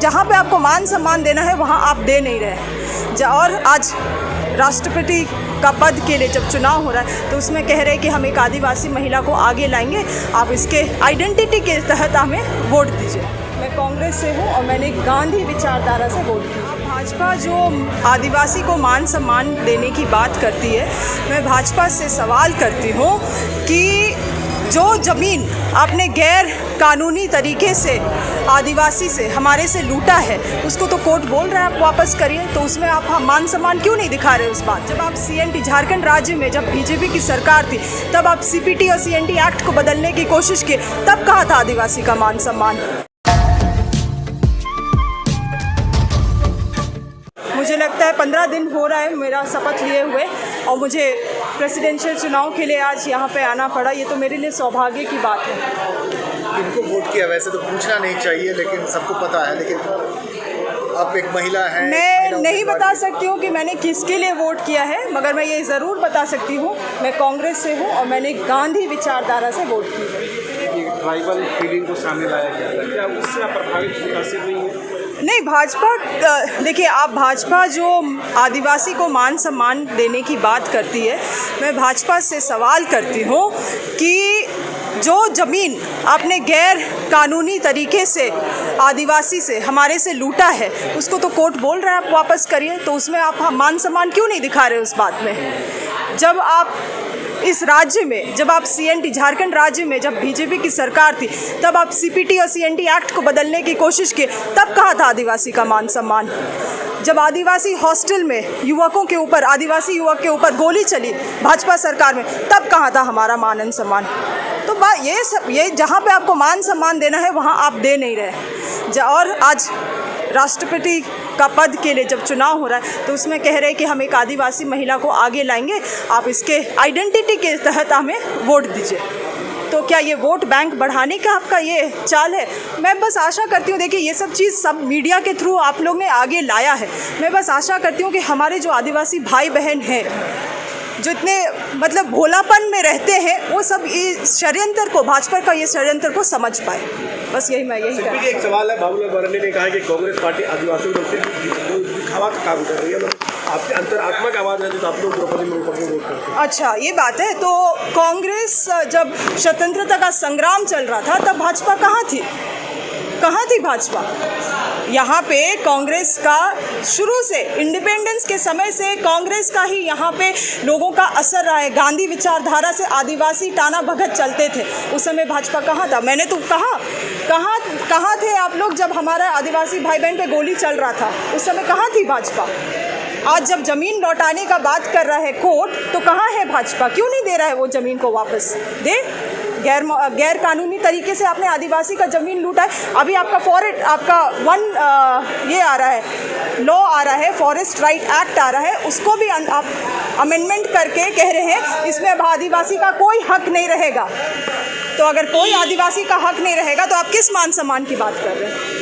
जहाँ पे आपको मान सम्मान देना है वहाँ आप दे नहीं रहे। और आज राष्ट्रपति का पद के लिए जब चुनाव हो रहा है तो उसमें कह रहे हैं कि हम एक आदिवासी महिला को आगे लाएंगे, आप इसके आइडेंटिटी के तहत हमें वोट दीजिए। मैं कांग्रेस से हूँ और मैंने गांधी विचारधारा से वोट किया। भाजपा जो आदिवासी को मान सम्मान देने की बात करती है, मैं भाजपा से सवाल करती हूँ कि जो ज़मीन आपने गैर कानूनी तरीके से आदिवासी से हमारे से लूटा है उसको तो कोर्ट बोल रहा है आप वापस करिए, तो उसमें आप मान सम्मान क्यों नहीं दिखा रहे उस बात। जब आप CNT झारखंड राज्य में जब बीजेपी की सरकार थी तब आप CPT और CNT एक्ट को बदलने की कोशिश की, तब कहा था आदिवासी का मान सम्मान। मुझे लगता है 15 दिन हो रहा है मेरा शपथ लिए हुए और मुझे प्रेसिडेंशियल चुनाव के लिए आज यहाँ पे आना पड़ा। ये तो मेरे लिए सौभाग्य की बात है। इनको वोट किया वैसे तो पूछना नहीं चाहिए, लेकिन सबको पता है, लेकिन आप एक महिला हैं। मैं नहीं बता सकती हूँ कि मैंने किसके लिए वोट किया है, मगर मैं ये ज़रूर बता सकती हूँ मैं कांग्रेस से हूँ और मैंने गांधी विचारधारा से वोट की है। ट्राइबल फीलिंग को सामने लाया गया है, क्या उससे आप प्रभावित मुतासिर नहीं है? नहीं, भाजपा देखिए, आप भाजपा जो आदिवासी को मान सम्मान देने की बात करती है, मैं भाजपा से सवाल करती हूँ कि जो ज़मीन आपने गैर कानूनी तरीके से आदिवासी से हमारे से लूटा है उसको तो कोर्ट बोल रहा है आप वापस करिए, तो उसमें आप मान सम्मान क्यों नहीं दिखा रहे उस बात में। जब आप इस राज्य में जब आप CNT झारखंड राज्य में जब बीजेपी की सरकार थी तब आप CPT और CNT एक्ट को बदलने की कोशिश की, तब कहा था आदिवासी का मान सम्मान। जब आदिवासी हॉस्टल में युवकों के ऊपर आदिवासी युवक के ऊपर गोली चली भाजपा सरकार में, तब कहा था हमारा मान सम्मान। तो ये जहाँ पे आपको मान सम्मान देना है वहाँ आप दे नहीं रहे। और आज राष्ट्रपति का पद के लिए जब चुनाव हो रहा है तो उसमें कह रहे हैं कि हम एक आदिवासी महिला को आगे लाएंगे, आप इसके आइडेंटिटी के तहत हमें वोट दीजिए। तो क्या ये वोट बैंक बढ़ाने का आपका ये चाल है? मैं बस आशा करती हूँ, देखिए ये सब चीज़ सब मीडिया के थ्रू आप लोग ने आगे लाया है। मैं बस आशा करती हूँ कि हमारे जो आदिवासी भाई बहन हैं जो इतने मतलब भोलापन में रहते हैं वो सब इस षड्यंत्र को, भाजपा का ये षड्यंत्र को समझ पाए। बस यही मैं यही कहूँगा। एक सवाल है, बाबूलाल मरांडी ने कहा कि कांग्रेस पार्टी आदिवासियों को दिखावा का काम कर रही है, आपके अंतरात्मा की आवाज़ है तो आप लोग द्रौपदी मुर्मू पर वोट करते हैं। अच्छा, ये बात है। तो कांग्रेस जब स्वतंत्रता का संग्राम चल रहा था तब भाजपा कहाँ थी? कहाँ थी भाजपा? यहाँ पे कांग्रेस का शुरू से इंडिपेंडेंस के समय से कांग्रेस का ही यहाँ पे लोगों का असर रहा है। गांधी विचारधारा से आदिवासी टाना भगत चलते थे, उस समय भाजपा कहाँ था? मैंने तो कहाँ थे आप लोग जब हमारा आदिवासी भाई बहन पे गोली चल रहा था? उस समय कहाँ थी भाजपा? आज जब ज़मीन लौटाने का बात कर रहा है कोर्ट, तो कहाँ है भाजपा? क्यों नहीं दे रहा है वो ज़मीन को वापस? दे। गैर कानूनी तरीके से आपने आदिवासी का ज़मीन लूटा है। अभी आपका ये आ रहा है, लॉ आ रहा है, फॉरेस्ट राइट एक्ट आ रहा है, उसको भी आप अमेंडमेंट करके कह रहे हैं इसमें अब आदिवासी का कोई हक नहीं रहेगा। तो अगर कोई आदिवासी का हक नहीं रहेगा तो आप किस मान सम्मान की बात कर रहे हैं?